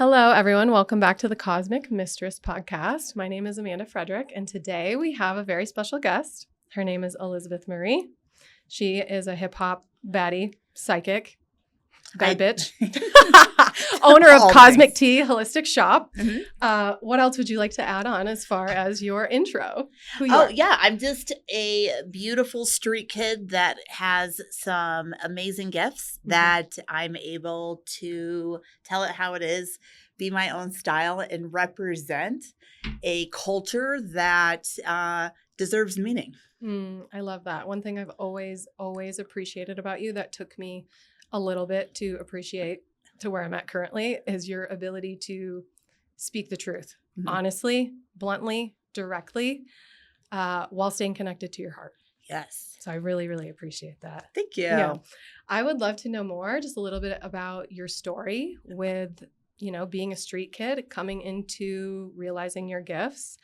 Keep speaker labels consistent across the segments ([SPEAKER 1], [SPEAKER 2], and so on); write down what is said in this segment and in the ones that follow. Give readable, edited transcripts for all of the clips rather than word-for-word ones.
[SPEAKER 1] Hello, everyone. Welcome back to the Cosmic Mistress podcast. My name is Amanda Frederick, and today we have a very special guest. Her name is Elizabeth Marie. She is a hip hop baddie, psychic, bad bitch, owner of Cosmic Tea Holistic Shop. Mm-hmm. What else would you like to add on as far as your intro? Who you are?
[SPEAKER 2] Yeah, I'm just a beautiful street kid that has some amazing gifts that I'm able to tell it how it is, be my own style, and represent a culture that deserves meaning.
[SPEAKER 1] I love that. One thing I've always appreciated about you that took me a little bit to appreciate to where I'm at currently is your ability to speak the truth, honestly, bluntly, directly, while staying connected to your heart.
[SPEAKER 2] Yes.
[SPEAKER 1] So I really, really appreciate that.
[SPEAKER 2] Thank you.
[SPEAKER 1] Yeah. I would love to know more, just a little bit about your story with, being a street kid, coming into realizing your gifts,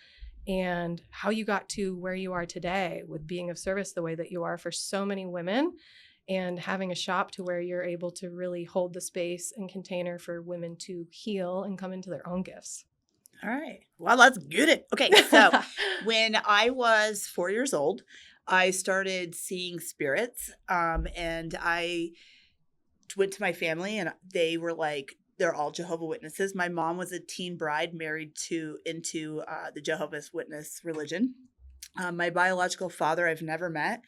[SPEAKER 1] and how you got to where you are today with being of service the way that you are for so many women, and having a shop to where you're able to really hold the space and container for women to heal and come into their own gifts.
[SPEAKER 2] All right. Well, let's get it. Okay. So when I was 4 years old, I started seeing spirits. And I went to my family and they were like, they're all Jehovah's Witnesses. My mom was a teen bride married into the Jehovah's Witness religion. My biological father, I've never met.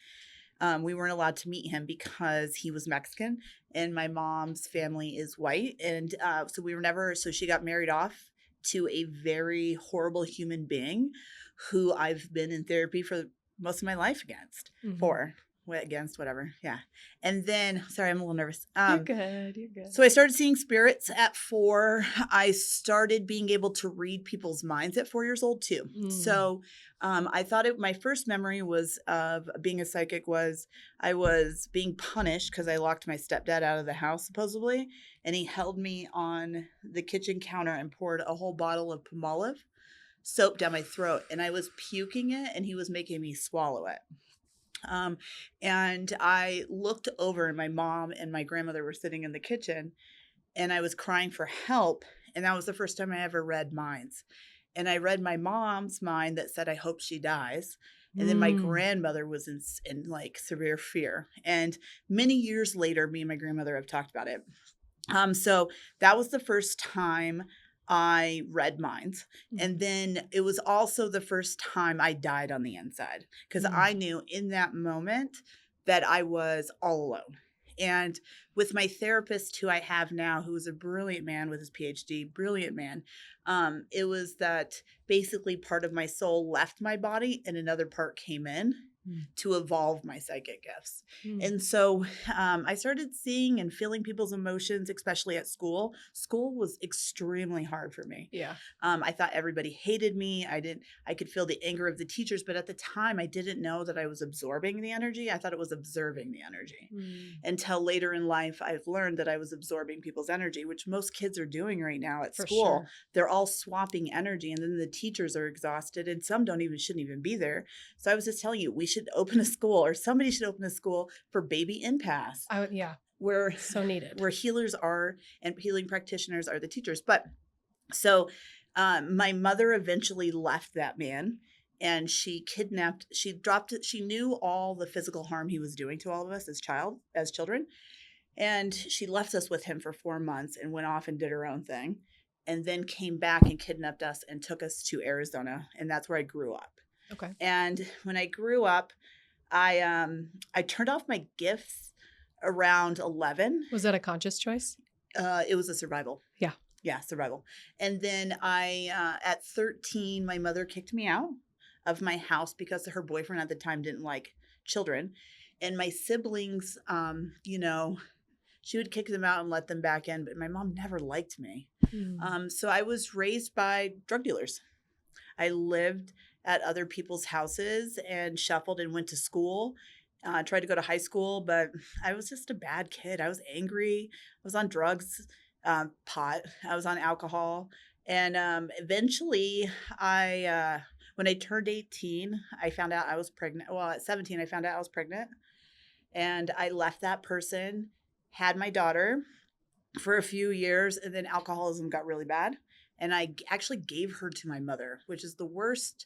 [SPEAKER 2] We weren't allowed to meet him because he was Mexican and my mom's family is white. And so she got married off to a very horrible human being who I've been in therapy for most of my life against. Whatever. Yeah. And then, sorry, I'm a little nervous.
[SPEAKER 1] You're good.
[SPEAKER 2] So I started seeing spirits at 4. I started being able to read people's minds at 4 years old too. So I thought my first memory was of being a psychic was I was being punished because I locked my stepdad out of the house supposedly. And he held me on the kitchen counter and poured a whole bottle of Palmolive soap down my throat. And I was puking it and he was making me swallow it. And I looked over and my mom and my grandmother were sitting in the kitchen and I was crying for help. And that was the first time I ever read minds. And I read my mom's mind that said, I hope she dies. And then my grandmother was in like severe fear. And many years later, me and my grandmother have talked about it. So that was the first time I read minds. And then it was also the first time I died on the inside because I knew in that moment that I was all alone. And with my therapist who I have now, who is a brilliant man with his PhD, brilliant man, it was that basically part of my soul left my body and another part came in to evolve my psychic gifts. And so I started seeing and feeling people's emotions, especially at school. School was extremely hard for me.
[SPEAKER 1] Yeah.
[SPEAKER 2] I thought everybody hated me. I could feel the anger of the teachers, but at the time I didn't know that I was absorbing the energy. I thought it was observing the energy. Until later in life, I've learned that I was absorbing people's energy, which most kids are doing right now at school. Sure. They're all swapping energy and then the teachers are exhausted and some shouldn't even be there. So I was just telling you, we should open a school or somebody should open a school for baby empaths.
[SPEAKER 1] Where so needed.
[SPEAKER 2] Where healers are and healing practitioners are the teachers. But so my mother eventually left that man and she knew all the physical harm he was doing to all of us as children. And she left us with him for 4 months and went off and did her own thing and then came back and kidnapped us and took us to Arizona. And that's where I grew up.
[SPEAKER 1] Okay.
[SPEAKER 2] And when I grew up, I turned off my gifts around 11.
[SPEAKER 1] Was that a conscious choice?
[SPEAKER 2] It was a survival.
[SPEAKER 1] Yeah.
[SPEAKER 2] Yeah, survival. And then at 13, my mother kicked me out of my house because her boyfriend at the time didn't like children. And my siblings, she would kick them out and let them back in. But my mom never liked me. So I was raised by drug dealers. I lived at other people's houses and shuffled and went to school. Tried to go to high school, but I was just a bad kid. I was angry. I was on drugs, pot. I was on alcohol. And eventually, when I turned 18, I found out I was pregnant. Well, at 17, I found out I was pregnant. And I left that person, had my daughter. for a few years, and then alcoholism got really bad. And I actually gave her to my mother, which is the worst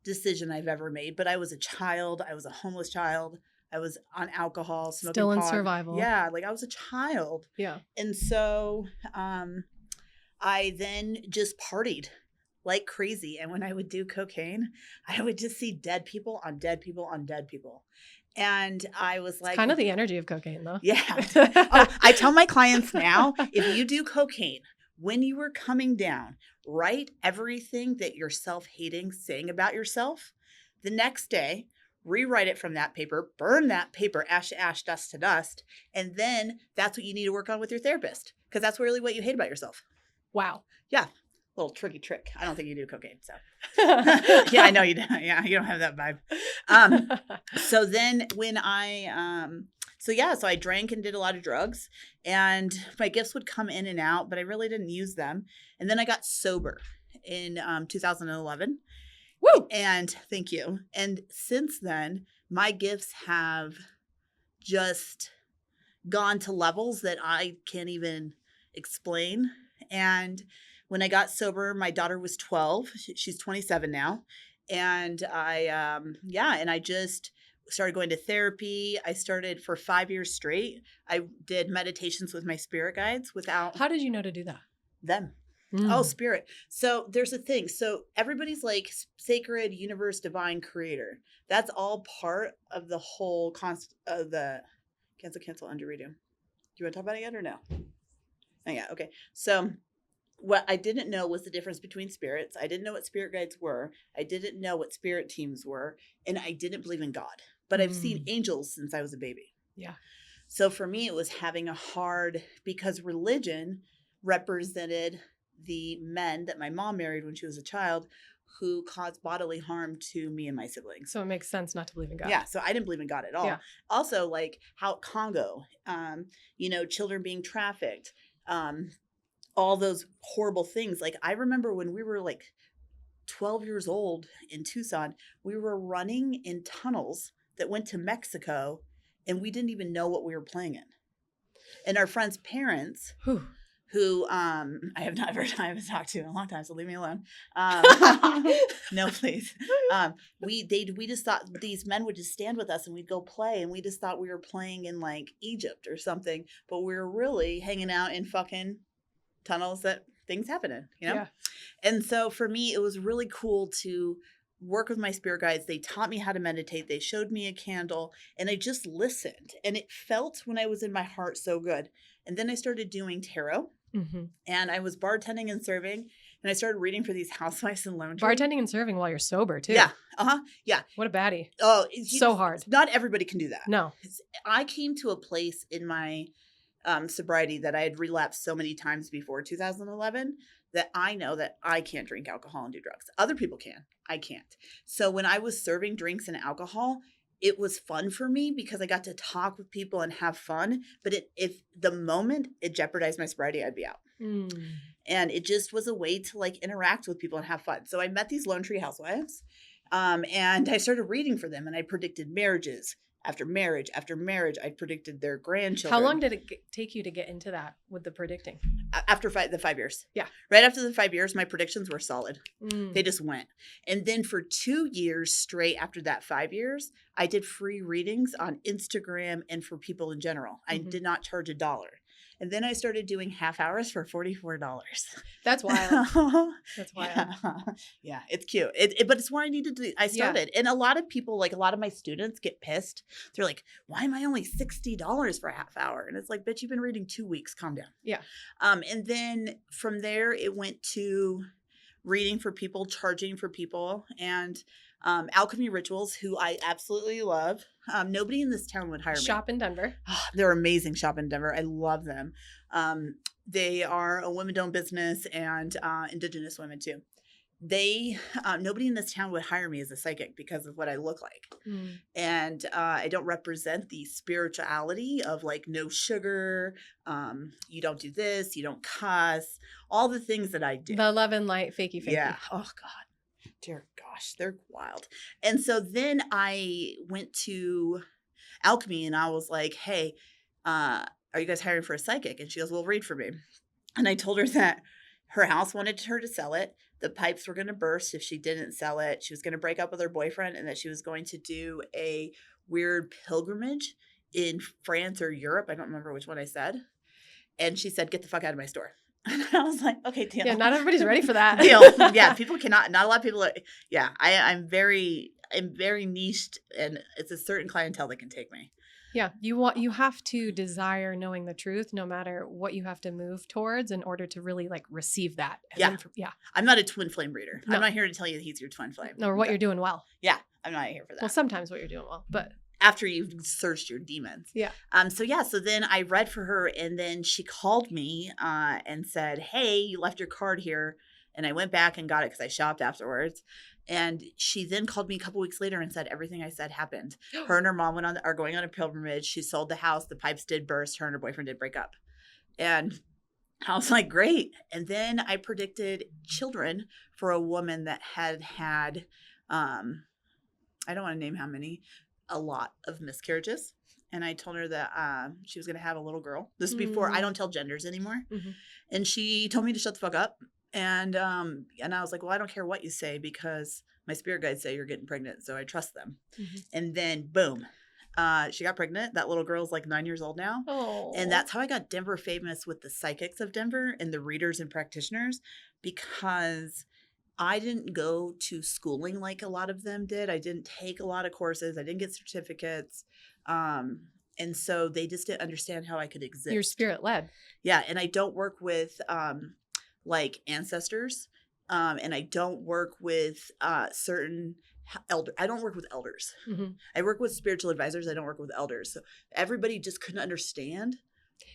[SPEAKER 2] decision I've ever made. But I was a child. I was a homeless child. I was on alcohol, smoking
[SPEAKER 1] Still in
[SPEAKER 2] pot.
[SPEAKER 1] survival.
[SPEAKER 2] Yeah, like I was a child.
[SPEAKER 1] Yeah.
[SPEAKER 2] And so I then just partied like crazy. And when I would do cocaine, I would just see dead people on dead people on dead people. And I was like,
[SPEAKER 1] It's kind of the energy of cocaine, though.
[SPEAKER 2] yeah. Oh, I tell my clients now, if you do cocaine, when you were coming down, write everything that you're self-hating saying about yourself. The next day, rewrite it from that paper, burn that paper, ash to ash, dust to dust. And then that's what you need to work on with your therapist, because that's really what you hate about yourself.
[SPEAKER 1] Wow.
[SPEAKER 2] Yeah. Little tricky trick. I don't think you do cocaine. So yeah, I know you don't. Yeah, you don't have that vibe. So then when so I drank and did a lot of drugs, and my gifts would come in and out, but I really didn't use them. And then I got sober in 2011.
[SPEAKER 1] Woo!
[SPEAKER 2] And thank you. And since then, my gifts have just gone to levels that I can't even explain. And when I got sober, my daughter was 12. She's 27 now. And I just started going to therapy. I started for 5 years straight. I did meditations with my spirit guides without
[SPEAKER 1] How did you know to do that?
[SPEAKER 2] them. Oh, spirit. So there's a thing. So everybody's like sacred, universe, divine, creator. That's all part of the whole of the cancel, undo, redo. Do you want to talk about it yet or no? Oh, yeah. Okay. So what I didn't know was the difference between spirits. I didn't know what spirit guides were. I didn't know what spirit teams were. And I didn't believe in God. But I've seen angels since I was a baby.
[SPEAKER 1] Yeah.
[SPEAKER 2] So for me, it was having a hard, because religion represented the men that my mom married when she was a child who caused bodily harm to me and my siblings.
[SPEAKER 1] So it makes sense not to believe in God.
[SPEAKER 2] Yeah. So I didn't believe in God at all.
[SPEAKER 1] Yeah.
[SPEAKER 2] Also, like how Congo, children being trafficked, all those horrible things. Like I remember when we were like 12 years old in Tucson, we were running in tunnels that went to Mexico, and we didn't even know what we were playing in. And our friends' parents, who I haven't talked to in a long time, so leave me alone. No, please. We just thought these men would just stand with us and we'd go play, and we just thought we were playing in like Egypt or something, but we were really hanging out in fucking tunnels that things happen in,
[SPEAKER 1] Yeah.
[SPEAKER 2] And so for me, it was really cool to work with my spirit guides. They taught me how to meditate. They showed me a candle, and I just listened, and it felt when I was in my heart so good. And then I started doing tarot, and I was bartending and serving, and I started reading for these housewives and lounge.
[SPEAKER 1] Bartending and serving while you're sober too.
[SPEAKER 2] Yeah. Yeah.
[SPEAKER 1] What a baddie.
[SPEAKER 2] Oh,
[SPEAKER 1] So hard.
[SPEAKER 2] Not everybody can do that.
[SPEAKER 1] No.
[SPEAKER 2] I came to a place in my sobriety that I had relapsed so many times before 2011 that I know that I can't drink alcohol and do drugs. Other people can. I can't. So when I was serving drinks and alcohol, it was fun for me because I got to talk with people and have fun. But if the moment it jeopardized my sobriety, I'd be out. And it just was a way to like interact with people and have fun. So I met these Lone Tree housewives, and I started reading for them, and I predicted marriages. After marriage, I predicted their grandchildren.
[SPEAKER 1] How long did it take you to get into that with the predicting?
[SPEAKER 2] After the 5 years.
[SPEAKER 1] Yeah.
[SPEAKER 2] Right after the 5 years, my predictions were solid. They just went. And then for 2 years straight after that 5 years, I did free readings on Instagram and for people in general. I did not charge $1. And then I started doing half hours for $44.
[SPEAKER 1] That's wild. That's wild.
[SPEAKER 2] Yeah, it's cute. But it's what I needed to do. I started. Yeah. And a lot of people, like a lot of my students get pissed. They're like, why am I only $60 for a half hour? And it's like, bitch, you've been reading 2 weeks. Calm down.
[SPEAKER 1] Yeah.
[SPEAKER 2] And then from there, it went to reading for people, charging for people, and alchemy rituals, who I absolutely love. Nobody in this town would hire me.
[SPEAKER 1] Shop in Denver.
[SPEAKER 2] They're amazing. Shop in Denver. I love them. They are a women-owned business, and Indigenous women too. Nobody in this town would hire me as a psychic because of what I look like. And I don't represent the spirituality of like no sugar. You don't do this. You don't cuss. All the things that I do.
[SPEAKER 1] The love and light, fakey.
[SPEAKER 2] Yeah. Oh God. Dear gosh, they're wild. And so then I went to alchemy, and I was like, hey, are you guys hiring for a psychic? And she goes, well, read for me. And I told her that her house wanted her to sell it. The pipes were going to burst if she didn't sell it. She was going to break up with her boyfriend, and that she was going to do a weird pilgrimage in France or Europe. I don't remember which one I said. And she said, get the fuck out of my store. And I was like, okay, deal.
[SPEAKER 1] Yeah, not everybody's ready for that.
[SPEAKER 2] Deal. Yeah, people cannot, not a lot of people are, yeah, I'm very niched, and it's a certain clientele that can take me.
[SPEAKER 1] Yeah, you have to desire knowing the truth no matter what you have to move towards in order to really like receive that.
[SPEAKER 2] Yeah.
[SPEAKER 1] Yeah.
[SPEAKER 2] I'm not a twin flame reader.
[SPEAKER 1] No.
[SPEAKER 2] I'm not here to tell you that he's your twin flame.
[SPEAKER 1] Or what you're doing well.
[SPEAKER 2] Yeah, I'm not here for that.
[SPEAKER 1] Well, sometimes what you're doing well, but
[SPEAKER 2] after you've searched your demons.
[SPEAKER 1] Yeah.
[SPEAKER 2] So then I read for her, and then she called me and said, hey, you left your card here. And I went back and got it because I shopped afterwards. And she then called me a couple weeks later and said everything I said happened. Her and her mom are going on a pilgrimage. She sold the house. The pipes did burst. Her and her boyfriend did break up. And I was like, great. And then I predicted children for a woman that had I don't want to name how many, a lot of miscarriages. And I told her that she was going to have a little girl. This is before, I don't tell genders anymore. Mm-hmm. And she told me to shut the fuck up. And I was like, well, I don't care what you say because my spirit guides say you're getting pregnant, so I trust them. Mm-hmm. And then boom, she got pregnant. That little girl's like 9 years old now.
[SPEAKER 1] Oh.
[SPEAKER 2] And that's how I got Denver famous with the psychics of Denver and the readers and practitioners, because I didn't go to schooling like a lot of them did. I didn't take a lot of courses. I didn't get certificates. And so they just didn't understand how I could exist.
[SPEAKER 1] You're spirit led.
[SPEAKER 2] Yeah. And I don't work with like ancestors, and I don't work with certain I don't work with elders. Mm-hmm. I work with spiritual advisors. I don't work with elders. So everybody just couldn't understand.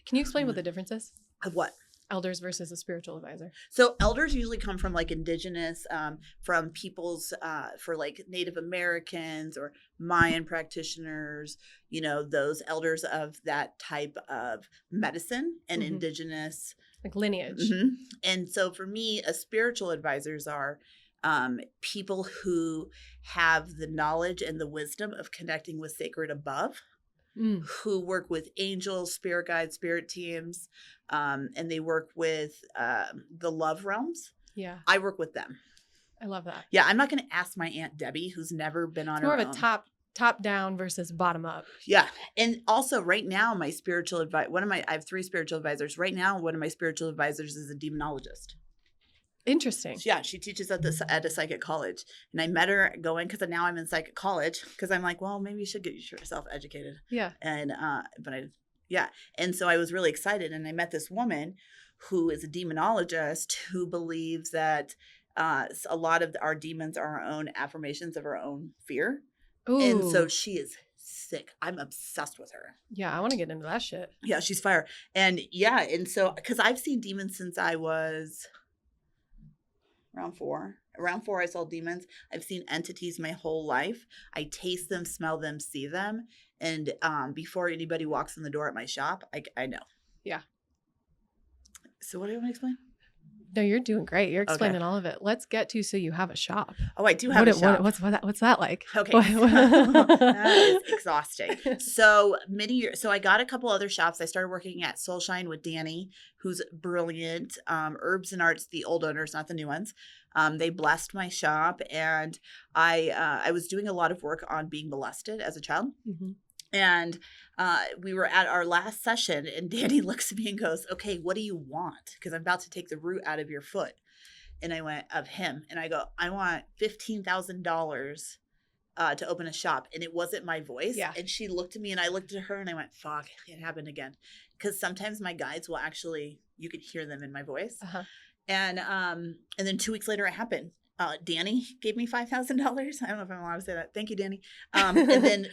[SPEAKER 1] Can you explain what the difference is?
[SPEAKER 2] Of what?
[SPEAKER 1] Elders versus a spiritual advisor.
[SPEAKER 2] So elders usually come from like indigenous, from peoples, for like Native Americans or Mayan practitioners, you know, those elders of that type of medicine and mm-hmm. indigenous.
[SPEAKER 1] Like lineage.
[SPEAKER 2] Mm-hmm. And so for me, a spiritual advisors are people who have the knowledge and the wisdom of connecting with sacred above. Who work with angels, spirit guides, spirit teams, and they work with the love realms.
[SPEAKER 1] Yeah.
[SPEAKER 2] I work with them.
[SPEAKER 1] I love that.
[SPEAKER 2] Yeah, I'm not going to ask my Aunt Debbie, who's never been on her own.
[SPEAKER 1] More of a top down versus bottom up.
[SPEAKER 2] Yeah. And also right now, my spiritual advisor, I have 3 spiritual advisors. Right now, one of my spiritual advisors is a demonologist.
[SPEAKER 1] Interesting.
[SPEAKER 2] Yeah, she teaches at a psychic college. And I met her going, because now I'm in psychic college, because I'm like, well, maybe you should get yourself educated.
[SPEAKER 1] Yeah.
[SPEAKER 2] And, And so I was really excited. And I met this woman who is a demonologist who believes that a lot of our demons are our own affirmations of our own fear. Ooh. And so she is sick. I'm obsessed with her.
[SPEAKER 1] Yeah, I want to get into that shit.
[SPEAKER 2] Yeah, she's fire. And yeah, and so, because I've seen demons since I was around 4. Around 4, I saw demons. I've seen entities my whole life. I taste them, smell them, see them. And before anybody walks in the door at my shop, I know.
[SPEAKER 1] Yeah.
[SPEAKER 2] So what do you want to explain?
[SPEAKER 1] No, you're doing great. You're explaining all of it. Let's get to so you have a shop.
[SPEAKER 2] Oh, I do have a shop.
[SPEAKER 1] What's that like?
[SPEAKER 2] Okay. That is exhausting. So I got a couple other shops. I started working at Soul Shine with Danny, who's brilliant. Herbs and Arts, the old owners, not the new ones. They blessed my shop, and I was doing a lot of work on being molested as a child. Mm-hmm. And we were at our last session, and Danny looks at me and goes, okay, what do you want? Because I'm about to take the root out of your foot. And I went, of him. And I go, I want $15,000 to open a shop. And it wasn't my voice. Yeah. And she looked at me, and I looked at her, and I went, fuck, it happened again. Because sometimes my guides will actually, you could hear them in my voice. Uh-huh. And then 2 weeks later, it happened. Danny gave me $5,000. I don't know if I'm allowed to say that. Thank you, Danny. And then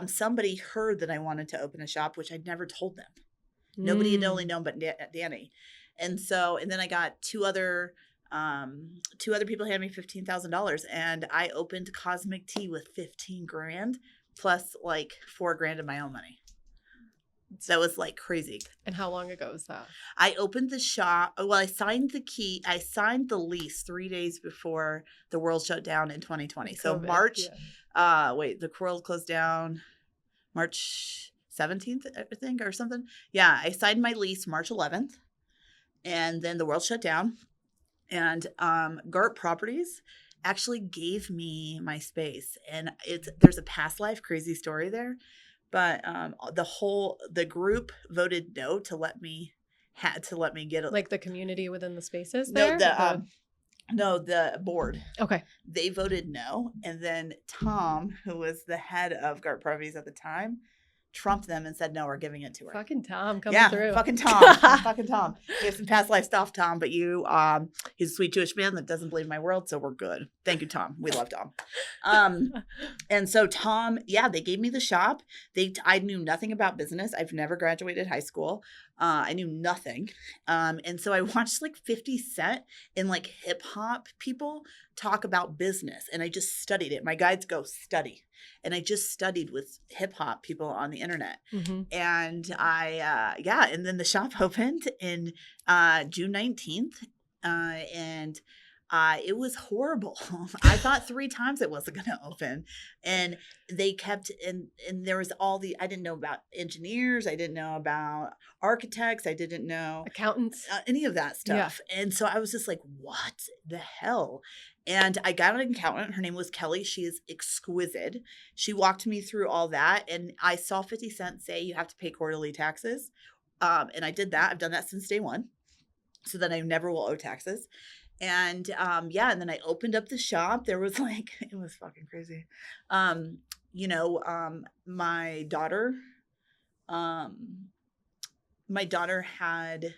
[SPEAKER 2] somebody heard that I wanted to open a shop, which I'd never told them. Nobody had only known but Danny. And then I got two other people handed me $15,000, and I opened Cosmic Tea with $15,000 plus like $4,000 of my own money. So that was like crazy.
[SPEAKER 1] And how long ago was that?
[SPEAKER 2] I opened the shop. Well, I signed the lease 3 days before the world shut down in 2020. So March, the world closed down March 17th, I think, or something. Yeah, I signed my lease March 11th, and then the world shut down. And Gart Properties actually gave me my space, and there's a past life crazy story there, but the group voted no to let me get
[SPEAKER 1] Like the community within the spaces
[SPEAKER 2] no
[SPEAKER 1] there?
[SPEAKER 2] the board.
[SPEAKER 1] Okay.
[SPEAKER 2] They voted no, and then Tom, who was the head of Gart Properties at the time, trumped them and said, no, we're giving it to her.
[SPEAKER 1] Fucking Tom coming through.
[SPEAKER 2] Fucking Tom. Fucking Tom. He has some past life stuff, Tom, but he's a sweet Jewish man that doesn't believe in my world, so we're good. Thank you, Tom. We love Tom. And so Tom, they gave me the shop. I knew nothing about business. I've never graduated high school. I knew nothing. And so I watched like 50 Cent and like hip hop people talk about business, and I just studied it. My guides go study. And I just studied with hip hop people on the internet.
[SPEAKER 1] Mm-hmm.
[SPEAKER 2] And and then the shop opened in June 19th. And it was horrible. I thought 3 times it wasn't going to open. And they kept, and there was I didn't know about engineers. I didn't know about architects. I didn't know
[SPEAKER 1] accountants,
[SPEAKER 2] any of that stuff. Yeah. And so I was just like, what the hell? And I got an accountant. Her name was Kelly. She is exquisite. She walked me through all that. And I saw 50 Cent say you have to pay quarterly taxes. And I did that. I've done that since day one. So that I never will owe taxes. And and then I opened up the shop. There was it was fucking crazy. My daughter had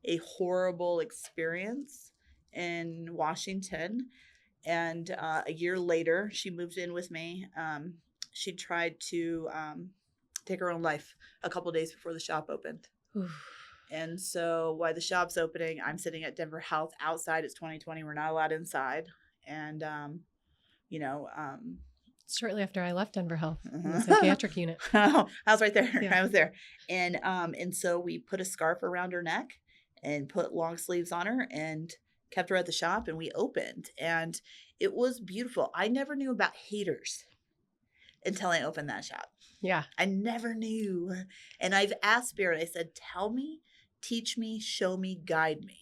[SPEAKER 2] a horrible experience in Washington. And a year later, she moved in with me. She tried to take her own life a couple days before the shop opened. And so while the shop's opening, I'm sitting at Denver Health outside. It's 2020. We're not allowed inside. And,
[SPEAKER 1] shortly after I left Denver Health, in the psychiatric unit.
[SPEAKER 2] I was right there.
[SPEAKER 1] Yeah.
[SPEAKER 2] I was there. And so we put a scarf around her neck and put long sleeves on her and kept her at the shop, and we opened. And it was beautiful. I never knew about haters until I opened that shop.
[SPEAKER 1] Yeah.
[SPEAKER 2] I never knew. And I've asked Spirit, I said, tell me, teach me, show me, guide me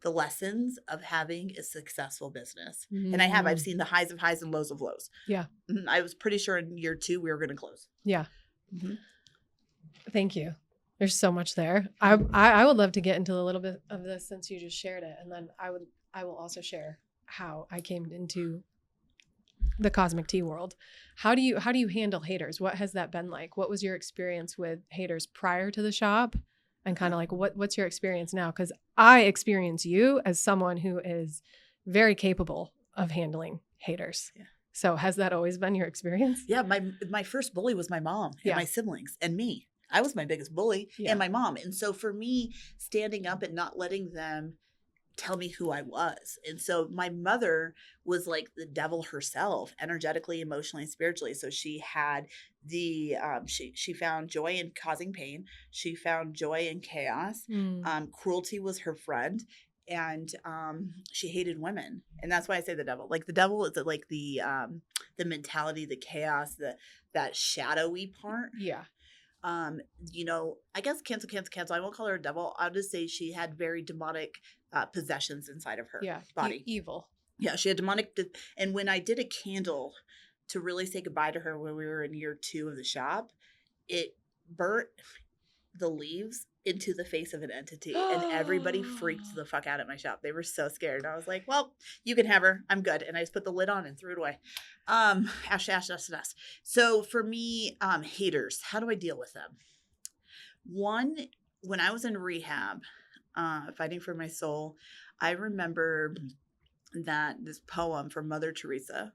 [SPEAKER 2] the lessons of having a successful business. Mm-hmm. And I've seen the highs of highs and lows of lows.
[SPEAKER 1] Yeah.
[SPEAKER 2] I was pretty sure in year 2 we were going to close.
[SPEAKER 1] Yeah. Mm-hmm. Thank you. There's so much there. I would love to get into a little bit of this since you just shared it. And then I will also share how I came into the cosmic tea world. How do you handle haters? What has that been like? What was your experience with haters prior to the shop? And kind of like, what's your experience now? Because I experience you as someone who is very capable of handling haters. Yeah. So has that always been your experience?
[SPEAKER 2] Yeah. My first bully was my mom and my siblings and me. I was my biggest bully and my mom. And so for me, standing up and not letting them tell me who I was. And so my mother was like the devil herself, energetically, emotionally, and spiritually. So she had she found joy in causing pain. She found joy in chaos. Cruelty was her friend. And she hated women. And that's why I say the devil. Like the devil is like the mentality, the chaos, that shadowy part.
[SPEAKER 1] Yeah.
[SPEAKER 2] I guess cancel. I won't call her a devil. I'll just say she had very demonic possessions inside of her body.
[SPEAKER 1] Evil.
[SPEAKER 2] Yeah, she had demonic. And when I did a candle to really say goodbye to her when we were in year 2 of the shop, it burnt the leaves into the face of an entity, and everybody freaked the fuck out at my shop. They were so scared. I was like, well, you can have her. I'm good. And I just put the lid on and threw it away. Ash, dust. So for me, haters, how do I deal with them? One, when I was in rehab, fighting for my soul, I remember that this poem from Mother Teresa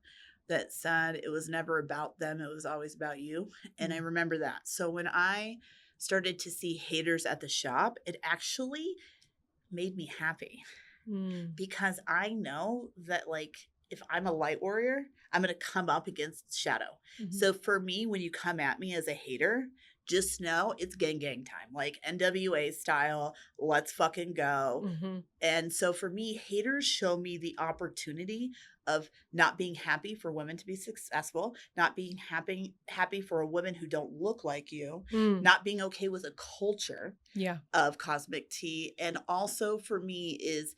[SPEAKER 2] that said it was never about them. It was always about you. And I remember that. So when I started to see haters at the shop, it actually made me happy because I know that if I'm a light warrior, I'm going to come up against shadow. Mm-hmm. So for me, when you come at me as a hater, just know it's gang time, like NWA style. Let's fucking go.
[SPEAKER 1] Mm-hmm.
[SPEAKER 2] And so for me, haters show me the opportunity of not being happy for women to be successful, not being happy for a woman who don't look like you, not being okay with a culture of cosmic tea. And also for me is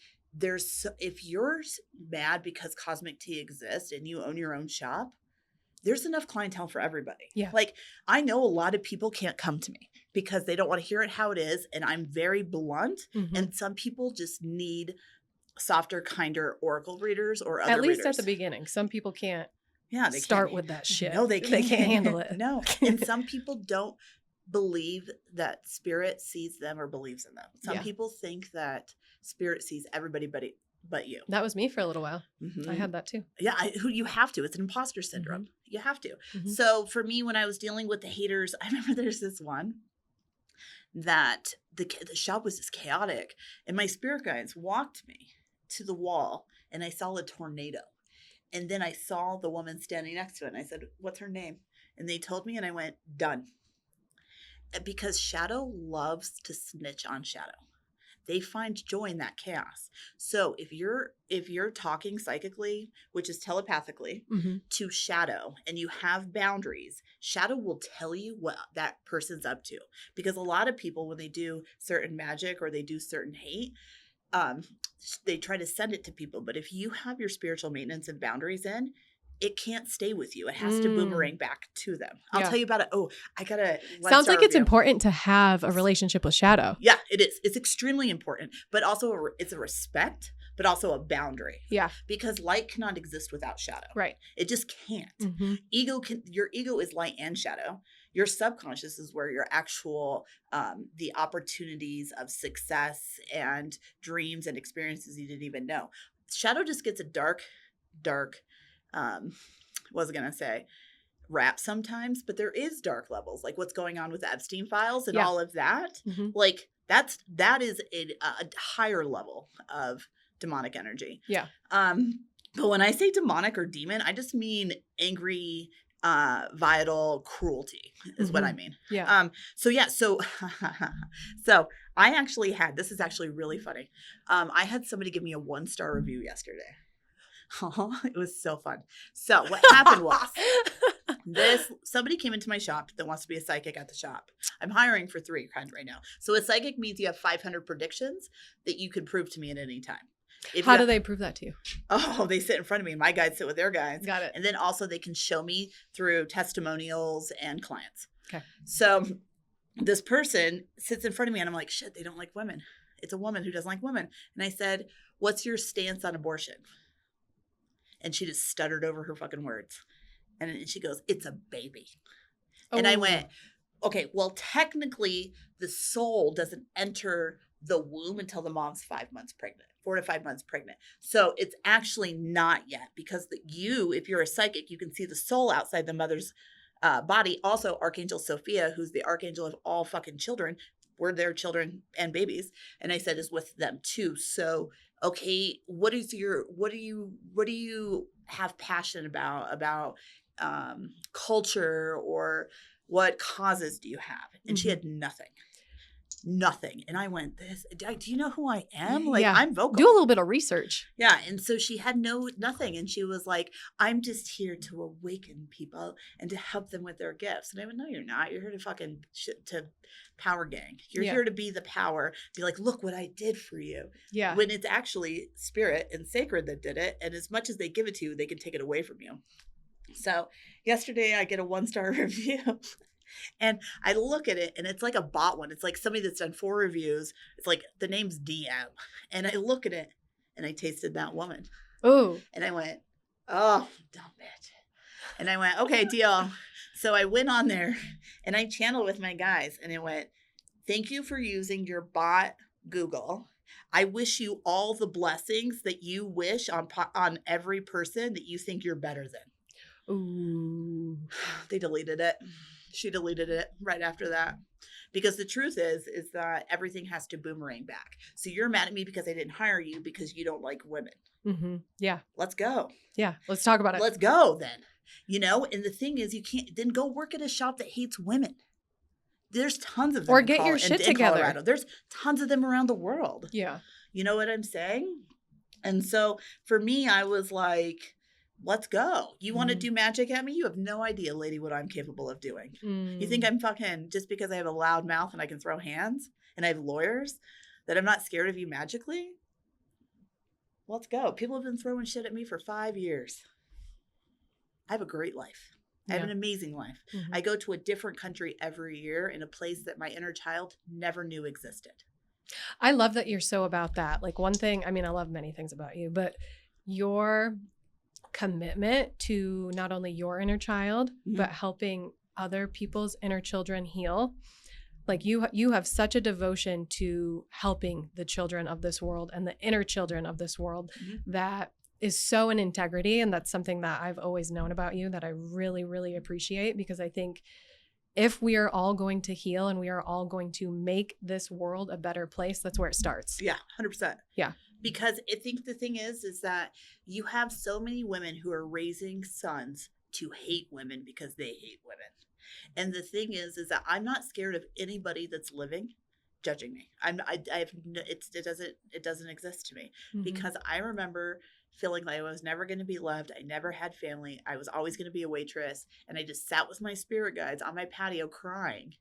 [SPEAKER 2] if you're mad because cosmic tea exists and you own your own shop, there's enough clientele for everybody.
[SPEAKER 1] Yeah.
[SPEAKER 2] Like, I know a lot of people can't come to me because they don't want to hear it how it is. And I'm very blunt.
[SPEAKER 1] Mm-hmm.
[SPEAKER 2] And some people just need softer, kinder oracle readers or other
[SPEAKER 1] At least
[SPEAKER 2] readers.
[SPEAKER 1] at the beginning. Some people can't
[SPEAKER 2] they
[SPEAKER 1] start
[SPEAKER 2] can't.
[SPEAKER 1] with that shit.
[SPEAKER 2] No, they can't.
[SPEAKER 1] They can't handle it.
[SPEAKER 2] No. And some people don't believe that spirit sees them or believes in them. Some people think that spirit sees everybody but you.
[SPEAKER 1] That was me for a little while.
[SPEAKER 2] Mm-hmm.
[SPEAKER 1] I had that too.
[SPEAKER 2] Yeah, you have to. It's an imposter syndrome.
[SPEAKER 1] Mm-hmm.
[SPEAKER 2] You have to.
[SPEAKER 1] Mm-hmm.
[SPEAKER 2] So for me, when I was dealing with the haters, I remember there's this one that the shop was just chaotic. And my spirit guides walked me to the wall and I saw a tornado. And then I saw the woman standing next to it. And I said, what's her name? And they told me and I went, done. Because shadow loves to snitch on shadow. They find joy in that chaos. So if you're talking psychically, which is telepathically, to shadow, and you have boundaries, shadow will tell you what that person's up to. Because a lot of people, when they do certain magic or they do certain hate, they try to send it to people. But if you have your spiritual maintenance and boundaries in, it can't stay with you. It has to boomerang back to them. I'll tell you about it. Oh, I got a
[SPEAKER 1] sounds like it's important to have a relationship with shadow.
[SPEAKER 2] Yeah, it is. It's extremely important, but also it's a respect, but also a boundary.
[SPEAKER 1] Yeah.
[SPEAKER 2] Because light cannot exist without shadow.
[SPEAKER 1] Right.
[SPEAKER 2] It just can't.
[SPEAKER 1] Mm-hmm.
[SPEAKER 2] Your ego is light and shadow. Your subconscious is where your actual, the opportunities of success and dreams and experiences you didn't even know. Shadow just gets a dark, rap sometimes, but there is dark levels, like what's going on with the Epstein files and all of that.
[SPEAKER 1] Mm-hmm.
[SPEAKER 2] Like that is a higher level of demonic energy. Yeah. But when I say demonic or demon, I just mean angry, vital cruelty is what I mean.
[SPEAKER 1] Yeah.
[SPEAKER 2] So I actually had, this is actually really funny. I had somebody give me a 1-star review yesterday. It was so fun. So what happened was somebody came into my shop that wants to be a psychic at the shop. I'm hiring for 3 right now. So a psychic means you have 500 predictions that you can prove to me at any time.
[SPEAKER 1] How do they prove that to you?
[SPEAKER 2] Oh, they sit in front of me and my guides sit with their guides.
[SPEAKER 1] Got it.
[SPEAKER 2] And then also they can show me through testimonials and clients.
[SPEAKER 1] Okay.
[SPEAKER 2] So this person sits in front of me and I'm like, shit, they don't like women. It's a woman who doesn't like women. And I said, what's your stance on abortion? And she just stuttered over her fucking words. And she goes, it's a baby. Oh. And I went, okay, well, technically the soul doesn't enter the womb until the mom's 5 months pregnant, 4 to 5 months pregnant. So it's actually not yet because if you're a psychic, you can see the soul outside the mother's body. Also, Archangel Sophia, who's the archangel of all fucking children, we're their children and babies. And I said is with them too. So, okay, what do you have passion about culture, or what causes do you have? And she had nothing. And I went, do you know who I am? Like, yeah. I'm vocal.
[SPEAKER 1] Do a little bit of research.
[SPEAKER 2] Yeah. And so she had nothing. And she was like, I'm just here to awaken people and to help them with their gifts. And I went, no, you're not. You're here to fucking to power gang. You're here to be the power. Be like, look what I did for you. Yeah. When it's actually spirit and sacred that did it. And as much as they give it to you, they can take it away from you. So yesterday I get a 1-star review. And I look at it and it's like a bot one. It's like somebody that's done 4 reviews. It's like the name's DM. And I look at it and I tasted that woman.
[SPEAKER 1] Oh.
[SPEAKER 2] And I went, oh, dumb bitch. And I went, okay, deal. So I went on there and I channeled with my guys and I went, thank you for using your bot Google. I wish you all the blessings that you wish on every person that you think you're better than.
[SPEAKER 1] Ooh.
[SPEAKER 2] They deleted it. She deleted it right after that. Because the truth is that everything has to boomerang back. So you're mad at me because I didn't hire you because you don't like women.
[SPEAKER 1] Mm-hmm. Yeah.
[SPEAKER 2] Let's go.
[SPEAKER 1] Yeah. Let's talk about it.
[SPEAKER 2] Let's go then. And the thing is, you can't then go work at a shop that hates women. There's tons of them.
[SPEAKER 1] Or get your shit together.
[SPEAKER 2] Colorado. There's tons of them around the world.
[SPEAKER 1] Yeah.
[SPEAKER 2] You know what I'm saying? And so for me, I was like, let's go. You want to do magic at me? You have no idea, lady, what I'm capable of doing. You think I'm fucking, just because I have a loud mouth and I can throw hands and I have lawyers, that I'm not scared of you magically? Let's go. People have been throwing shit at me for 5 years. I have a great life. I have an amazing life. I go to a different country every year in a place that my inner child never knew existed.
[SPEAKER 1] I love that you're so about that. Like one thing, I mean, I love many things about you, but your commitment to not only your inner child, but helping other people's inner children heal. Like you have such a devotion to helping the children of this world and the inner children of this world that is so in integrity. And that's something that I've always known about you that I really, really appreciate, because I think if we are all going to heal and we are all going to make this world a better place, that's where it starts.
[SPEAKER 2] Yeah, 100%.
[SPEAKER 1] Yeah.
[SPEAKER 2] Because I think the thing is that you have so many women who are raising sons to hate women because they hate women. And the thing is that I'm not scared of anybody that's living judging me. It doesn't exist to me, because I remember feeling like I was never going to be loved. I never had family. I was always going to be a waitress. And I just sat with my spirit guides on my patio crying,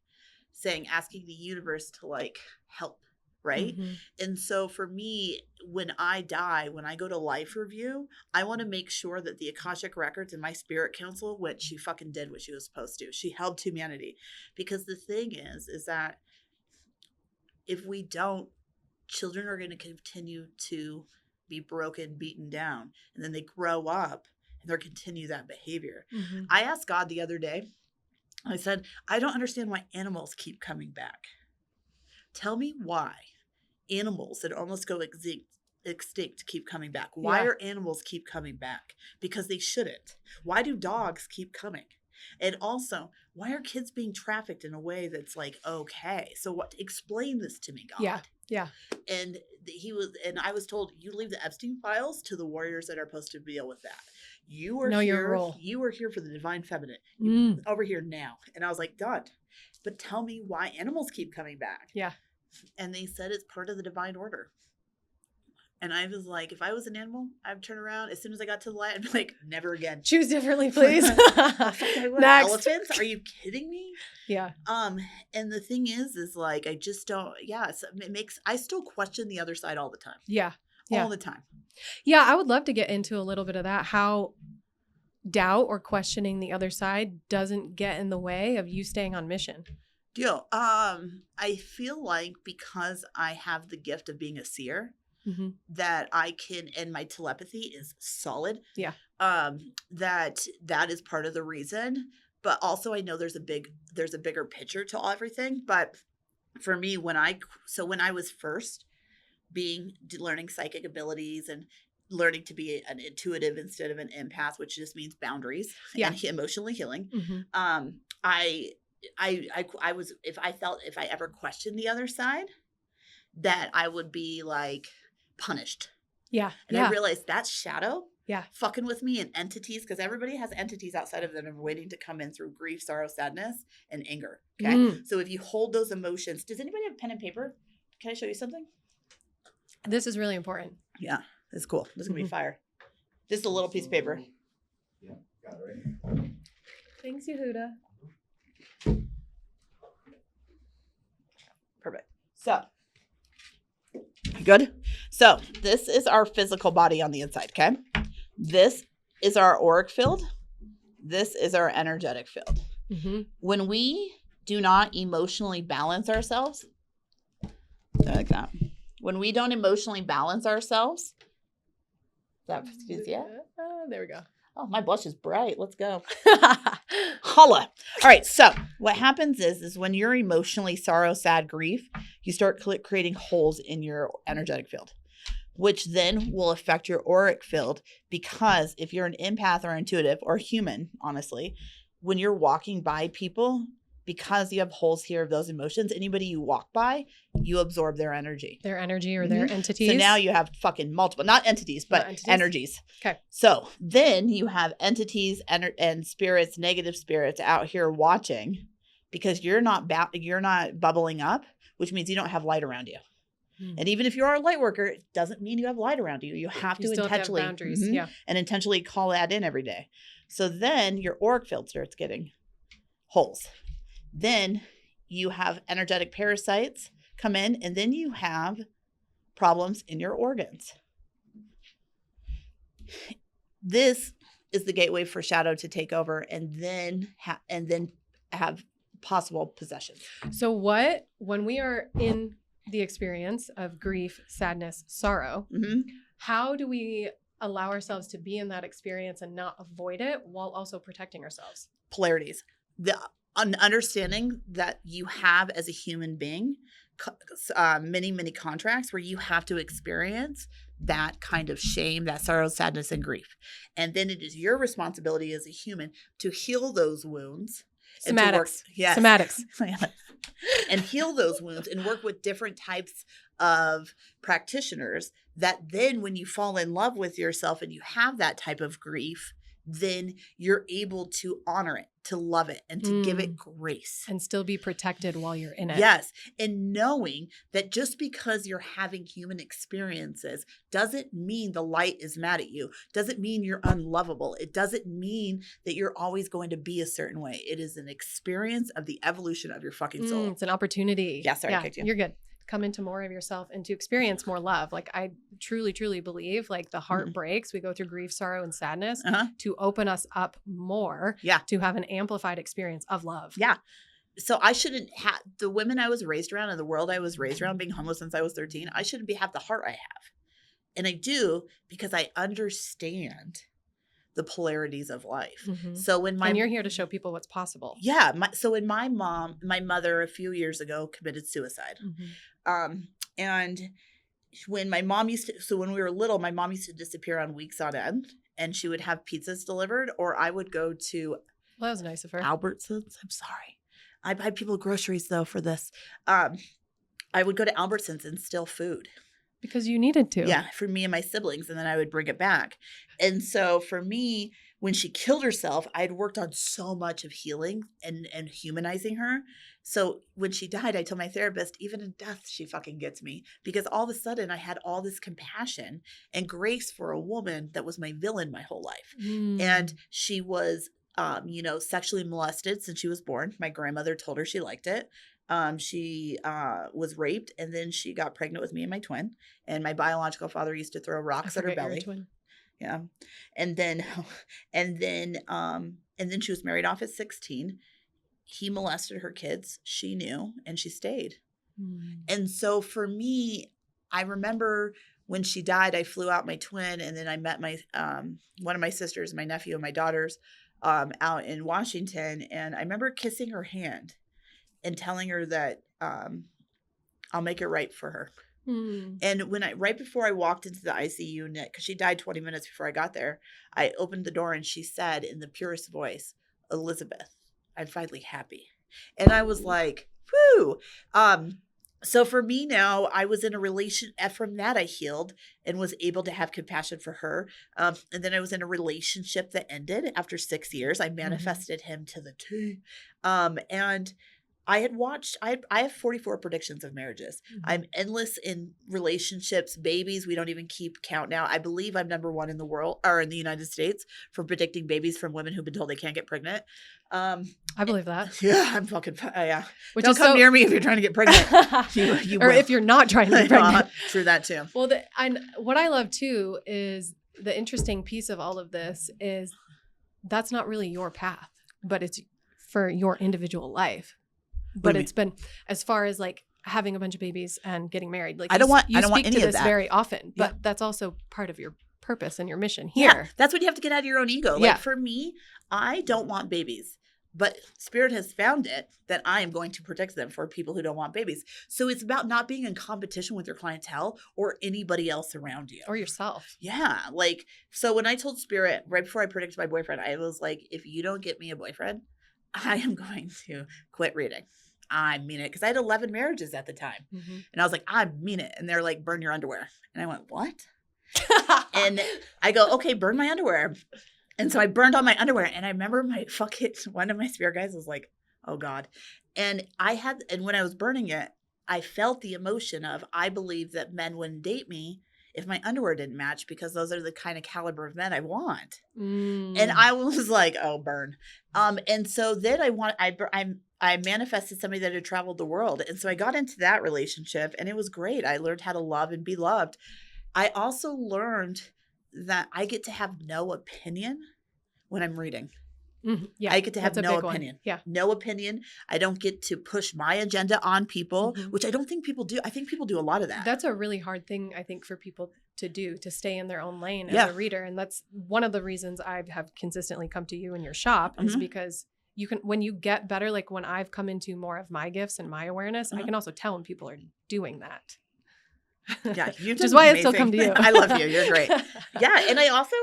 [SPEAKER 2] asking the universe to like help. Right. And so for me, when I die, when I go to life review, I want to make sure that the Akashic records and my spirit council, she fucking did what she was supposed to. She helped humanity. Because the thing is that if we don't, children are going to continue to be broken, beaten down. And then they grow up and they'll continue that behavior. I asked God the other day, I said, I don't understand why animals keep coming back. Tell me why animals that almost go extinct keep coming back. Why are animals keep coming back? Because they shouldn't. Why do dogs keep coming? And also, why are kids being trafficked in a way that's like, okay? So explain this to me, God.
[SPEAKER 1] Yeah.
[SPEAKER 2] And I was told, you leave the Epstein files to the warriors that are supposed to deal with that. You are
[SPEAKER 1] your role.
[SPEAKER 2] You are here for the divine feminine. Over here now. And I was like, done. But tell me why animals keep coming back.
[SPEAKER 1] Yeah.
[SPEAKER 2] And they said it's part of the divine order. And I was like, if I was an animal, I'd turn around. As soon as I got to the light, I'd be like, never again.
[SPEAKER 1] Choose differently, please.
[SPEAKER 2] Next. Elephants? Are you kidding me?
[SPEAKER 1] Yeah.
[SPEAKER 2] And the thing is like, I just don't, I still question the other side all the time.
[SPEAKER 1] Yeah.
[SPEAKER 2] All the time.
[SPEAKER 1] Yeah. I would love to get into a little bit of that. How doubt or questioning the other side doesn't get in the way of you staying on mission.
[SPEAKER 2] Deal. I feel like because I have the gift of being a seer, that I can, and my telepathy is solid. Yeah. That is part of the reason. But also I know there's a bigger picture to everything. But for me, when I was first learning psychic abilities and learning to be an intuitive instead of an empath, which just means boundaries and emotionally healing. I was, if I ever questioned the other side, that I would be like punished. Yeah. And I realized that's shadow. Yeah. Fucking with me and entities, because everybody has entities outside of them and waiting to come in through grief, sorrow, sadness, and anger. Okay. So if you hold those emotions, does anybody have pen and paper? Can I show you something?
[SPEAKER 1] This is really important.
[SPEAKER 2] Yeah. It's cool. This is going to be fire. Just a little piece of paper.
[SPEAKER 3] Yeah. Got it right here.
[SPEAKER 1] Thanks, Yehuda.
[SPEAKER 2] Perfect. So, good. So, this is our physical body on the inside, okay? This is our auric field. This is our energetic field. When we do not emotionally balance ourselves, like that. When we don't emotionally balance ourselves, there we go. Oh, my blush is bright. Let's go. Holla. All right. So what happens is when you're emotionally sorrow, sad, grief, you start creating holes in your energetic field, which then will affect your auric field. Because if you're an empath or intuitive or human, honestly, when you're walking by people, because you have holes here of those emotions, anybody you walk by, you absorb their energy.
[SPEAKER 1] Their energy or their entities.
[SPEAKER 2] So now you have fucking multiple, not entities, but energies. Okay. So then you have entities and spirits, negative spirits out here watching because you're not bubbling up, which means you don't have light around you. And even if you are a light worker, it doesn't mean you have light around you. You have to
[SPEAKER 1] still
[SPEAKER 2] intentionally
[SPEAKER 1] have boundaries. Yeah.
[SPEAKER 2] and intentionally call that in every day. So then your auric field starts getting holes. Then you have energetic parasites come in, and then you have problems in your organs. This is the gateway for shadow to take over, and then have possible possession.
[SPEAKER 1] So when we are in the experience of grief, sadness, sorrow, how do we allow ourselves to be in that experience and not avoid it while also protecting ourselves?
[SPEAKER 2] Polarities. The understanding that you have as a human being many contracts where you have to experience that kind of shame, that sorrow, sadness, and grief. And then it is your responsibility as a human to heal those wounds.
[SPEAKER 1] Somatics.
[SPEAKER 2] Yes.
[SPEAKER 1] Somatics.
[SPEAKER 2] And heal those wounds and work with different types of practitioners that then when you fall in love with yourself and you have that type of grief, then you're able to honor it, to love it, and to give it grace.
[SPEAKER 1] And still be protected while you're in it.
[SPEAKER 2] Yes. And knowing that just because you're having human experiences doesn't mean the light is mad at you, doesn't mean you're unlovable. It doesn't mean that you're always going to be a certain way. It is an experience of the evolution of your fucking soul.
[SPEAKER 1] It's an opportunity.
[SPEAKER 2] Yeah, sorry, I kicked you.
[SPEAKER 1] You're good. Come into more of yourself and to experience more love. Like I truly believe like the heart breaks. We go through grief, sorrow, and sadness to open us up more to have an amplified experience of love.
[SPEAKER 2] Yeah. So I shouldn't have the women I was raised around and the world I was raised around, being homeless since I was 13. I shouldn't have the heart I have. And I do because I understand the polarities of life. So and
[SPEAKER 1] you're here to show people what's possible.
[SPEAKER 2] Yeah. So when my mother a few years ago committed suicide. And when my mom when we were little, my mom used to disappear on weeks on end, and she would have pizzas delivered, or I would go to
[SPEAKER 1] well, that was nice of her.
[SPEAKER 2] Albertsons. I'm sorry. I buy people groceries though for this. I would go to Albertsons and steal food.
[SPEAKER 1] Because you needed to.
[SPEAKER 2] Yeah, for me and my siblings, and then I would bring it back. And so for me, when she killed herself, I had worked on so much of healing and humanizing her. So when she died, I told my therapist, even in death, she fucking gets me. Because all of a sudden, I had all this compassion and grace for a woman that was my villain my whole life. And she was, sexually molested since she was born. My grandmother told her she liked it. She was raped, and then she got pregnant with me and my twin. And my biological father used to throw rocks at her belly. Twin. Yeah. And then she was married off at 16. He molested her kids. She knew, and she stayed. And so for me, I remember when she died, I flew out my twin, and then I met my one of my sisters, my nephew, and my daughters out in Washington. And I remember kissing her hand and telling her that I'll make it right for her. And right before I walked into the ICU unit, because she died 20 minutes before I got there, I opened the door and she said in the purest voice, "Elizabeth, I'm finally happy." And I was like, whew. So for me now, I was in a relation. From that, I healed and was able to have compassion for her. And then I was in a relationship that ended after 6 years. I manifested him to the T. And I had watched, I have 44 predictions of marriages. I'm endless in relationships, babies. We don't even keep count now. I believe I'm number one in the world, or in the United States, for predicting babies from women who've been told they can't get pregnant.
[SPEAKER 1] I believe that.
[SPEAKER 2] Yeah, I'm fucking, yeah.
[SPEAKER 1] Which
[SPEAKER 2] don't come near me if you're trying to get pregnant. You
[SPEAKER 1] or
[SPEAKER 2] will.
[SPEAKER 1] if you're not trying to get pregnant.
[SPEAKER 2] True that too.
[SPEAKER 1] Well, what I love too is the interesting piece of all of this is that's not really your path, but it's for your individual life. But it's been, as far as like having a bunch of babies and getting married, like I don't want any of that very often, but that's also part of your purpose and your mission here.
[SPEAKER 2] Yeah, that's what you have to get out of your own ego. Like for me, I don't want babies, but Spirit has found it that I am going to protect them for people who don't want babies. So it's about not being in competition with your clientele or anybody else around you.
[SPEAKER 1] Or yourself.
[SPEAKER 2] Yeah. Like, so when I told Spirit right before I predicted my boyfriend, I was like, if you don't get me a boyfriend, I am going to quit reading. I mean it. Because I had 11 marriages at the time. And I was like, I mean it. And they're like, burn your underwear. And I went, what? And I go, okay, burn my underwear. And so I burned all my underwear. And I remember one of my spirit guys was like, Oh God. And when I was burning it, I felt the emotion of, I believe that men wouldn't date me if my underwear didn't match, because those are the kind of caliber of men I want. And I was like, oh, burn. And so then I manifested somebody that had traveled the world. And so I got into that relationship, and it was great. I learned how to love and be loved. I also learned that I get to have no opinion when I'm reading.
[SPEAKER 1] Yeah,
[SPEAKER 2] I get to have
[SPEAKER 1] that's a
[SPEAKER 2] no
[SPEAKER 1] big one.
[SPEAKER 2] opinion.
[SPEAKER 1] Yeah.
[SPEAKER 2] No opinion. I don't get to push my agenda on people, which I don't think people do. I think people do a lot of that.
[SPEAKER 1] That's a really hard thing, I think, for people to do, to stay in their own lane as
[SPEAKER 2] Yeah.
[SPEAKER 1] a reader. And that's one of the reasons I have consistently come to you in your shop, is because you can, when you get better, like when I've come into more of my gifts and my awareness, I can also tell when people are doing that.
[SPEAKER 2] Yeah,
[SPEAKER 1] which is why I still come to you.
[SPEAKER 2] I love you. You're great. Yeah, and I also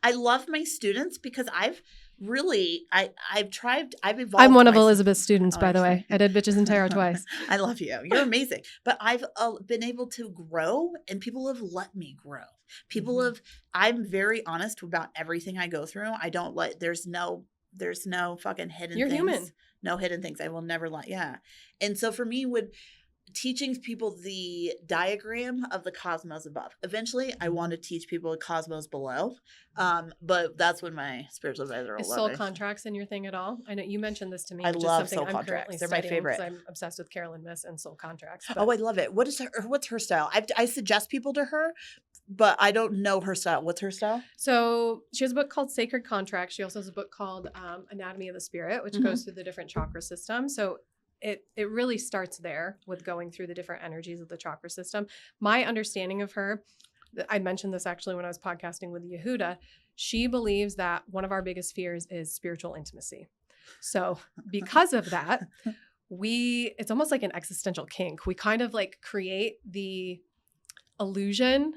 [SPEAKER 2] I love my students, because I've evolved.
[SPEAKER 1] I'm one of
[SPEAKER 2] myself.
[SPEAKER 1] Elizabeth's students, by the way. I did Bitches and Tarot twice.
[SPEAKER 2] I love you. You're amazing. But I've been able to grow, and people have let me grow. I'm very honest about everything I go through. I don't there's no fucking hidden
[SPEAKER 1] You're
[SPEAKER 2] things.
[SPEAKER 1] human.
[SPEAKER 2] No hidden things. I will never let, yeah. And so for me, teaching people the diagram of the cosmos above. Eventually, I want to teach people the cosmos below. But that's when my spiritual advisor will
[SPEAKER 1] Is
[SPEAKER 2] love
[SPEAKER 1] soul
[SPEAKER 2] it.
[SPEAKER 1] contracts in your thing at all? I know you mentioned this to me.
[SPEAKER 2] I
[SPEAKER 1] which
[SPEAKER 2] love
[SPEAKER 1] is something
[SPEAKER 2] soul
[SPEAKER 1] I'm
[SPEAKER 2] contracts.
[SPEAKER 1] currently
[SPEAKER 2] They're my
[SPEAKER 1] studying,
[SPEAKER 2] favorite.
[SPEAKER 1] because I'm obsessed with Carolyn Miss and soul contracts.
[SPEAKER 2] Oh, I love it. What's her style? I suggest people to her, but I don't know her style. What's her style?
[SPEAKER 1] So she has a book called Sacred Contracts. She also has a book called Anatomy of the Spirit, which goes through the different chakra systems. So it really starts there with going through the different energies of the chakra system. My understanding of her, I mentioned this actually when I was podcasting with Yehuda, she believes that one of our biggest fears is spiritual intimacy. So because of that, it's almost like an existential kink. We kind of like create the illusion,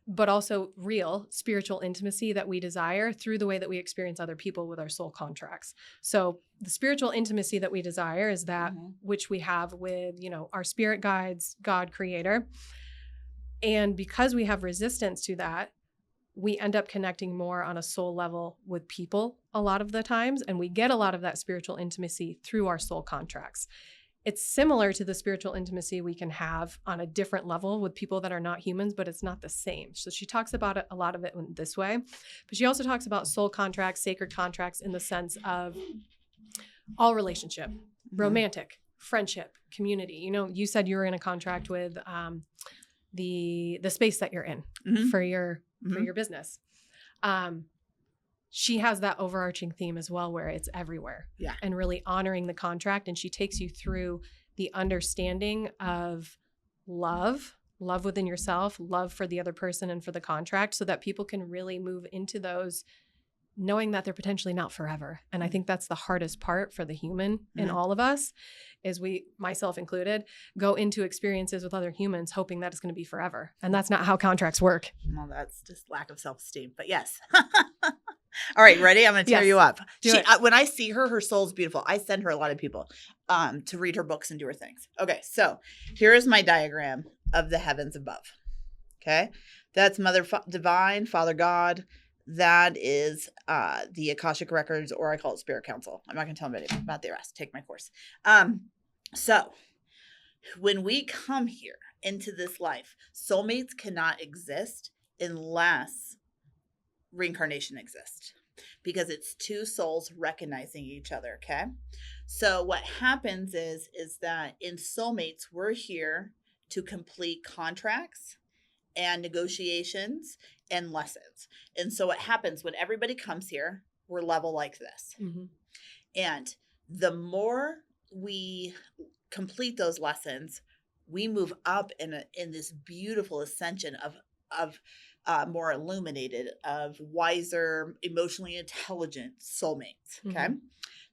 [SPEAKER 1] but also real spiritual intimacy that we desire through the way that we experience other people with our soul contracts. So the spiritual intimacy that we desire is that which we have with, our spirit guides, God, creator. And because we have resistance to that, we end up connecting more on a soul level with people a lot of the times. And we get a lot of that spiritual intimacy through our soul contracts. It's similar to the spiritual intimacy we can have on a different level with people that are not humans, but it's not the same. So she talks about it, a lot of it in this way, but she also talks about soul contracts, sacred contracts, in the sense of all relationship, romantic, friendship, community. You said you were in a contract with the space that you're in for your business. She has that overarching theme as well, where it's everywhere, and really honoring the contract. And she takes you through the understanding of love within yourself, love for the other person and for the contract, so that people can really move into those knowing that they're potentially not forever. And I think that's the hardest part for the human in all of us, is we, myself included, go into experiences with other humans hoping that it's going to be forever. And that's not how contracts work.
[SPEAKER 2] Well, that's just lack of self-esteem, but yes. All right, ready? I'm going to tear you up. When I see her soul's beautiful. I send her a lot of people to read her books and do her things. Okay, so here is my diagram of the heavens above. Okay, that's Mother Divine, Father God. That is the Akashic Records, or I call it Spirit Council. I'm not going to tell anybody about the rest. Take my course. So when we come here into this life, soulmates cannot exist unless reincarnation exists, because it's two souls recognizing each other. Okay. So what happens is that in soulmates, we're here to complete contracts and negotiations and lessons. And so what happens when everybody comes here, we're level like this. And the more we complete those lessons, we move up in this beautiful ascension of more illuminated, of wiser, emotionally intelligent soulmates. Okay.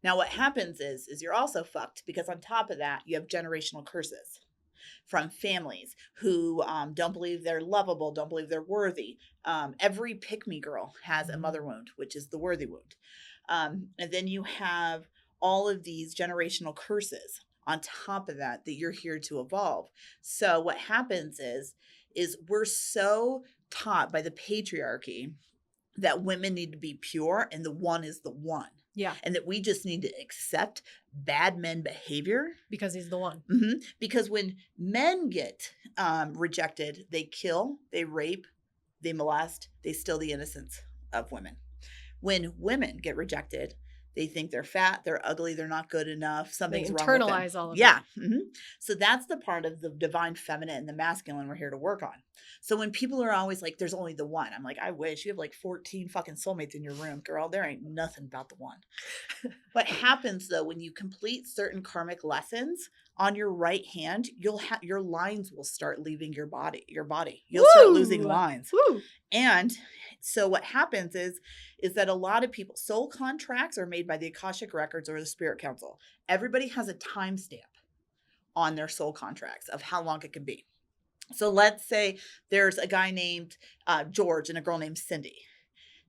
[SPEAKER 2] Now what happens is you're also fucked, because on top of that, you have generational curses from families who don't believe they're lovable, don't believe they're worthy. Every pick-me girl has a mother wound, which is the worthy wound. And then you have all of these generational curses on top of that you're here to evolve. So what happens is we're so taught by the patriarchy that women need to be pure and the one is the one.
[SPEAKER 1] Yeah.
[SPEAKER 2] And that we just need to accept bad men behavior.
[SPEAKER 1] Because he's the one.
[SPEAKER 2] Because when men get rejected, they kill, they rape, they molest, they steal the innocence of women. When women get rejected, they think they're fat, they're ugly, they're not good enough, something's wrong with them.
[SPEAKER 1] Internalize all of
[SPEAKER 2] Yeah. So that's the part of the divine feminine and the masculine we're here to work on. So when people are always like, there's only the one, I'm like, I wish you have like 14 fucking soulmates in your room, girl. There ain't nothing about the one. What happens though, when you complete certain karmic lessons on your right hand, your lines will start leaving your body. You'll start losing lines.
[SPEAKER 1] Woo.
[SPEAKER 2] And so what happens is that a lot of people, soul contracts are made by the Akashic Records or the Spirit Council. Everybody has a timestamp on their soul contracts of how long it can be. So let's say there's a guy named George and a girl named Cindy.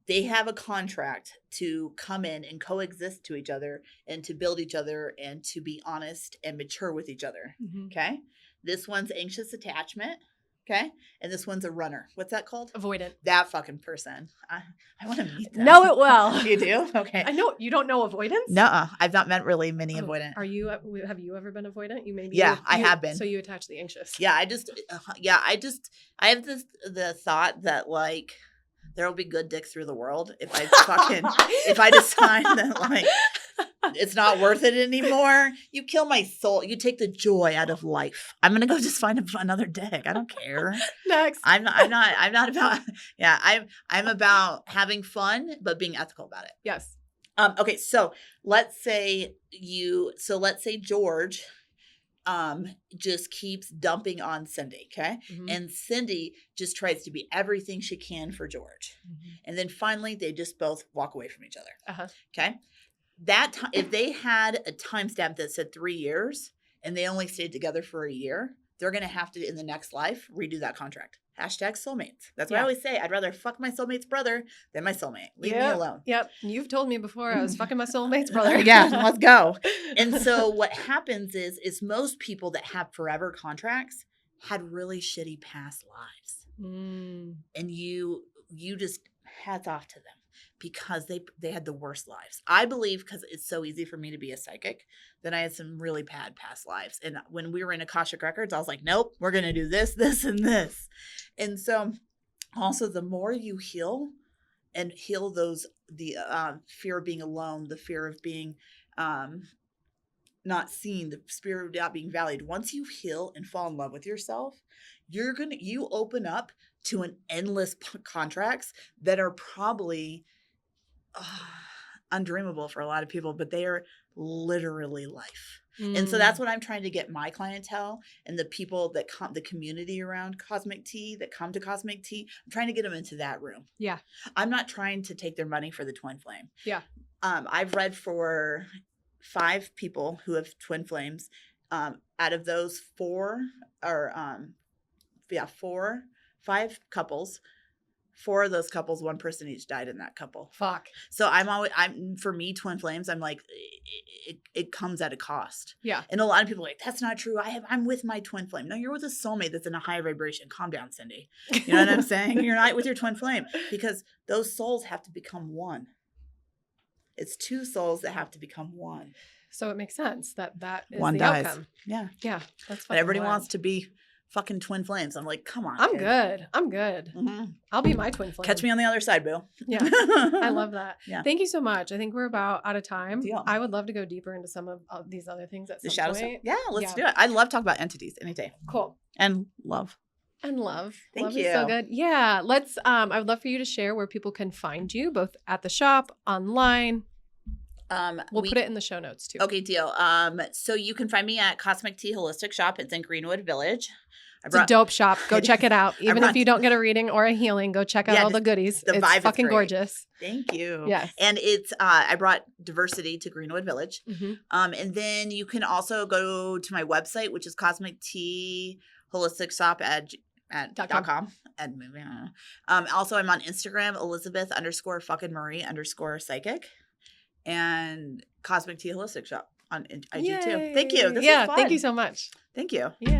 [SPEAKER 2] They have a contract to come in and coexist to each other and to build each other and to be honest and mature with each other. Okay. This one's anxious attachment. Okay. And this one's a runner. What's that called?
[SPEAKER 1] Avoidant.
[SPEAKER 2] That fucking person. I want to meet them.
[SPEAKER 1] Know it well.
[SPEAKER 2] You do? Okay.
[SPEAKER 1] I know. You don't know avoidance?
[SPEAKER 2] Nuh-uh. I've not met really many avoidant.
[SPEAKER 1] Have you ever been avoidant?
[SPEAKER 2] I have been.
[SPEAKER 1] So you attach the anxious.
[SPEAKER 2] Yeah. I have the thought that like, there will be good dicks through the world if I decide that like it's not worth it anymore. You kill my soul. You take the joy out of life. I'm gonna go just find another dick. I don't care.
[SPEAKER 1] Next.
[SPEAKER 2] I'm not about. Yeah, I'm about having fun, but being ethical about it.
[SPEAKER 1] Yes.
[SPEAKER 2] Okay. So let's say George just keeps dumping on Cindy, okay? And Cindy just tries to be everything she can for George. And then finally they just both walk away from each other. Okay? That if they had a timestamp that said 3 years and they only stayed together for a year, they're going to have to, in the next life, redo that contract. #soulmates. That's what I always say. I'd rather fuck my soulmate's brother than my soulmate. Leave me alone.
[SPEAKER 1] Yep. You've told me before I was fucking my soulmate's brother.
[SPEAKER 2] Yeah, let's go. And so what happens is most people that have forever contracts had really shitty past lives. And you just hats off to them because they had the worst lives. I believe because it's so easy for me to be a psychic that I had some really bad past lives. And when we were in Akashic Records, I was like, nope, we're going to do this, this, and this. And so also the more you heal and heal the fear of being alone, the fear of being not seen, the fear of not being valued. Once you heal and fall in love with yourself, you open up to an endless contracts that are probably undreamable for a lot of people, but they are literally life. And so that's what I'm trying to get my clientele and the people that come, the community around Cosmic Tea that come to Cosmic Tea. I'm trying to get them into that room. Yeah. I'm not trying to take their money for the twin flame. Yeah. I've read for 5 people who have twin flames. Out of those 5 couples, 4 of those couples, 1 person each died in that couple. Fuck. So for me, twin flames, I'm like, it comes at a cost. Yeah. And a lot of people are like, that's not true. I'm with my twin flame. No, you're with a soulmate that's in a high vibration. Calm down, Cindy. You know what I'm saying? You're not with your twin flame because those souls have to become one. It's 2 souls that have to become one.
[SPEAKER 1] So it makes sense that is
[SPEAKER 2] one
[SPEAKER 1] the
[SPEAKER 2] dies.
[SPEAKER 1] Outcome.
[SPEAKER 2] Yeah.
[SPEAKER 1] Yeah. That's
[SPEAKER 2] but everybody wants to be fucking twin flames. I'm like, come on.
[SPEAKER 1] I'm good. I'll be my twin flame.
[SPEAKER 2] Catch me on the other side, boo.
[SPEAKER 1] Yeah. I love that.
[SPEAKER 2] Yeah.
[SPEAKER 1] Thank you so much. I think we're about out of time.
[SPEAKER 2] Deal.
[SPEAKER 1] I would love to go deeper into some of these other things at some
[SPEAKER 2] shadow
[SPEAKER 1] point.
[SPEAKER 2] Yeah, let's do it. I love talking about entities any day.
[SPEAKER 1] Cool.
[SPEAKER 2] And love.
[SPEAKER 1] And love.
[SPEAKER 2] Thank
[SPEAKER 1] love
[SPEAKER 2] you.
[SPEAKER 1] Is so good. Yeah. Let's I would love for you to share where people can find you, both at the shop, online. We'll put it in the show notes too.
[SPEAKER 2] Okay, deal. So you can find me at Cosmic Tea Holistic Shop. It's in Greenwood Village.
[SPEAKER 1] It's a dope shop. Go check it out. Even if you don't get a reading or a healing, go check out all the goodies.
[SPEAKER 2] The
[SPEAKER 1] it's
[SPEAKER 2] vibe
[SPEAKER 1] fucking
[SPEAKER 2] is
[SPEAKER 1] gorgeous.
[SPEAKER 2] Thank you.
[SPEAKER 1] Yes.
[SPEAKER 2] And it's I brought diversity to Greenwood Village. And then you can also go to my website, which is Cosmic Tea Holistic Shop at .com. And moving on. Also, I'm on Instagram, Elizabeth_Marie_psychic. And Cosmic Tea Holistic Shop on IG too. Thank you. This is fun.
[SPEAKER 1] Thank you so much.
[SPEAKER 2] Thank you.
[SPEAKER 1] Yeah.